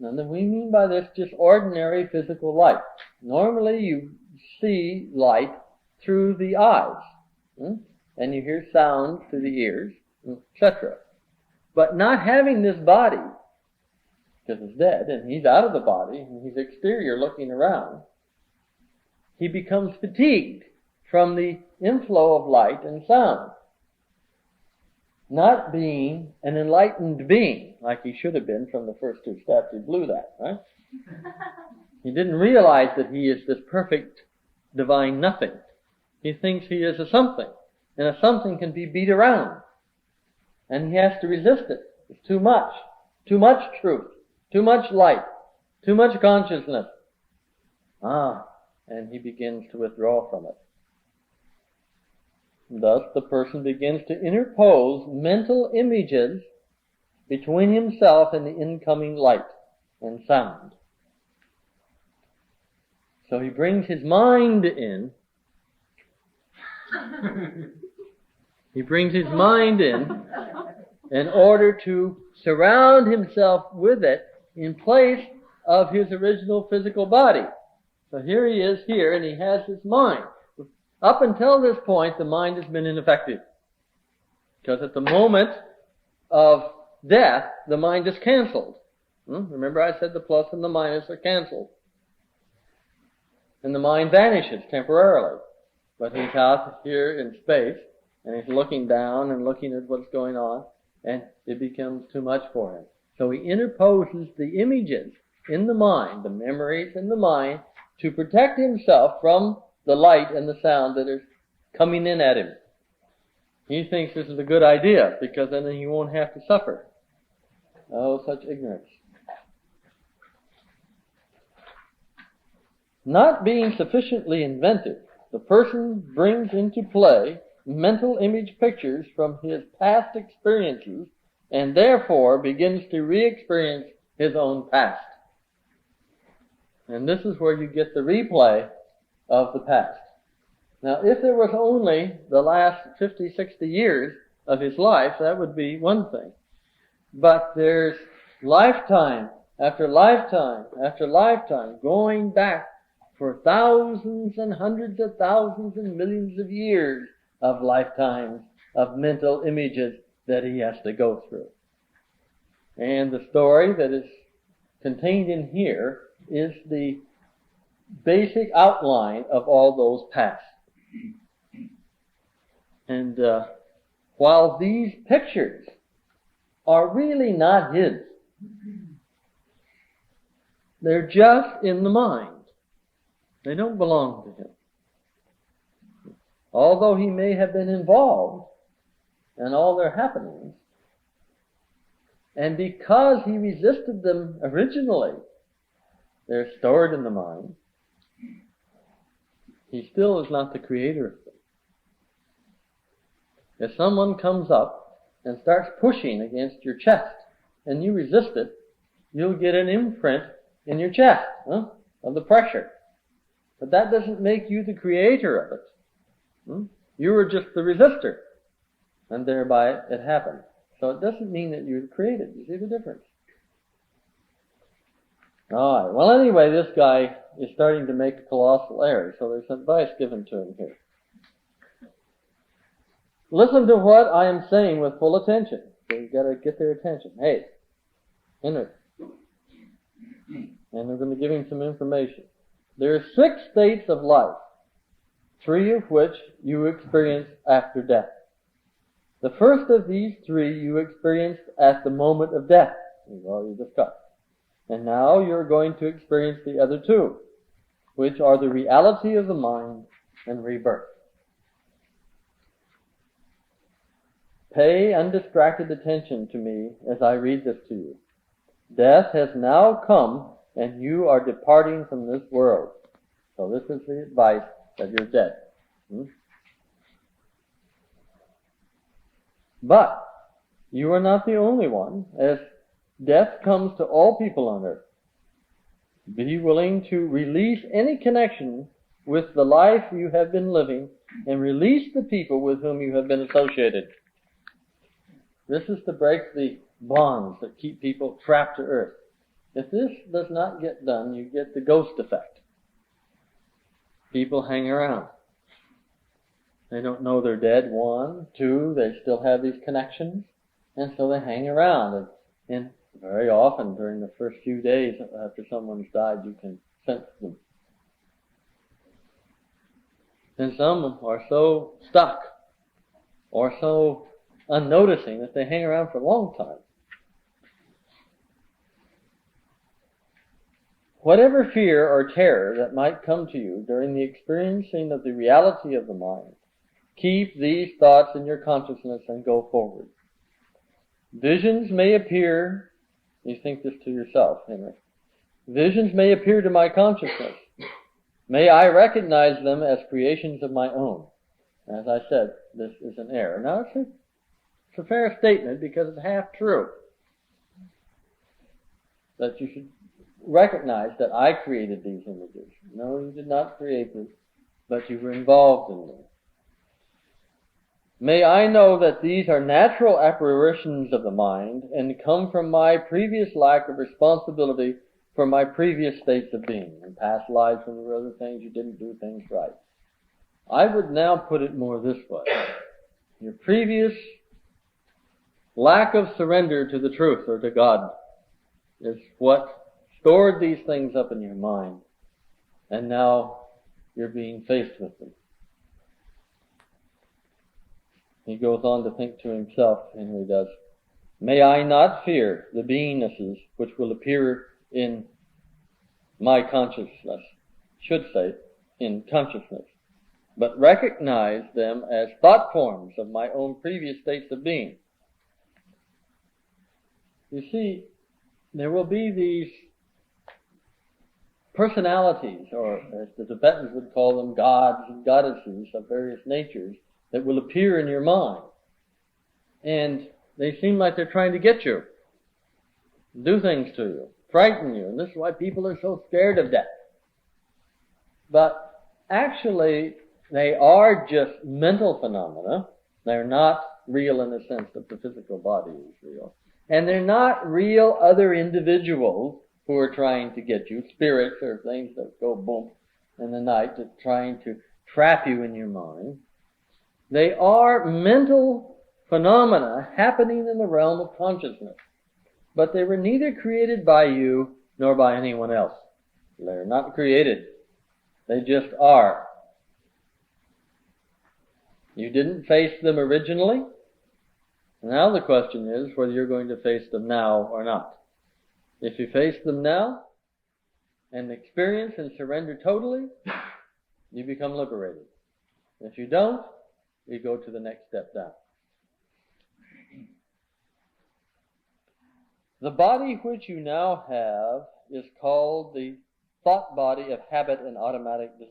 And then we mean by this just ordinary physical light. Normally you see light through the eyes, and you hear sound through the ears, etc. But not having this body, because it's dead, and he's out of the body, and he's exterior looking around, he becomes fatigued from the inflow of light and sound. Not being an enlightened being, like he should have been from the first two steps. He blew that, right? He didn't realize that he is this perfect divine nothing. He thinks he is a something, and a something can be beat around. And he has to resist it. It's too much truth, too much light, too much consciousness. And he begins to withdraw from it. Thus, the person begins to interpose mental images between himself and the incoming light and sound. So he brings his mind in. He brings his mind in order to surround himself with it in place of his original physical body. So here he is here, and he has his mind. Up until this point, the mind has been ineffective. Because at the moment of death, the mind is canceled. Remember I said the plus and the minus are canceled. And the mind vanishes temporarily. But he's out here in space, and he's looking down and looking at what's going on, and it becomes too much for him. So he interposes the images in the mind, the memories in the mind, to protect himself from the light and the sound that is coming in at him. He thinks this is a good idea, because then he won't have to suffer. Oh, such ignorance. Not being sufficiently inventive, the person brings into play mental image pictures from his past experiences, and therefore begins to re-experience his own past. And this is where you get the replay of the past. Now, if there was only the last 50, 60 years of his life, that would be one thing. But there's lifetime after lifetime after lifetime going back for thousands and hundreds of thousands and millions of years of lifetimes of mental images that he has to go through. And the story that is contained in here is the basic outline of all those pasts. And while these pictures are really not his, they're just in the mind. They don't belong to him. Although he may have been involved in all their happenings, and because he resisted them originally, they're stored in the mind. He still is not the creator of them. If someone comes up and starts pushing against your chest, and you resist it, you'll get an imprint in your chest of the pressure. But that doesn't make you the creator of it. You were just the resistor, and thereby it happened. So it doesn't mean that you're created. You see the difference? All right. Well, anyway, this guy is starting to make a colossal error, so there's advice given to him here. Listen to what I am saying with full attention. So you've got to get their attention. Hey, Henry. And we're going to give him some information. There are 6 states of life, 3 of which you experience after death. The first of these 3 you experienced at the moment of death, we've already discussed. And now you're going to experience the other 2, which are the reality of the mind and rebirth. Pay undistracted attention to me as I read this to you. Death has now come, and you are departing from this world. So this is the advice that you're dead. But you are not the only one, as death comes to all people on earth. Be willing to release any connection with the life you have been living, and release the people with whom you have been associated. This is to break the bonds that keep people trapped to earth. If this does not get done, you get the ghost effect. People hang around. They don't know they're dead, one. Two, they still have these connections, and so they hang around. And very often during the first few days after someone's died, you can sense them. And some are so stuck or so unnoticing that they hang around for a long time. Whatever fear or terror that might come to you during the experiencing of the reality of the mind, keep these thoughts in your consciousness and go forward. Visions may appear, you think this to yourself, Henry. Visions may appear to my consciousness. May I recognize them as creations of my own. As I said, this is an error. Now, it's a fair statement because it's half true. That you should recognize that I created these images. No, you did not create them, but you were involved in them. May I know that these are natural apparitions of the mind and come from my previous lack of responsibility for my previous states of being. In past lives when there were other things, you didn't do things right. I would now put it more this way. Your previous lack of surrender to the truth or to God is what stored these things up in your mind, and now you're being faced with them. He goes on to think to himself, Henry does, may I not fear the beingnesses which will appear in my consciousness, should say, in consciousness, but recognize them as thought forms of my own previous states of being. You see, there will be these personalities, or as the Tibetans would call them, gods and goddesses of various natures, that will appear in your mind. And they seem like they're trying to get you, do things to you, frighten you. And this is why people are so scared of death. But actually, they are just mental phenomena. They're not real in the sense that the physical body is real. And they're not real other individuals who are trying to get you, spirits or things that go boom in the night, that's trying to trap you in your mind. They are mental phenomena happening in the realm of consciousness. But they were neither created by you nor by anyone else. They're not created. They just are. You didn't face them originally. Now the question is whether you're going to face them now or not. If you face them now and experience and surrender totally, you become liberated. If you don't, you go to the next step down. The body which you now have is called the thought body of habit and automatic desire.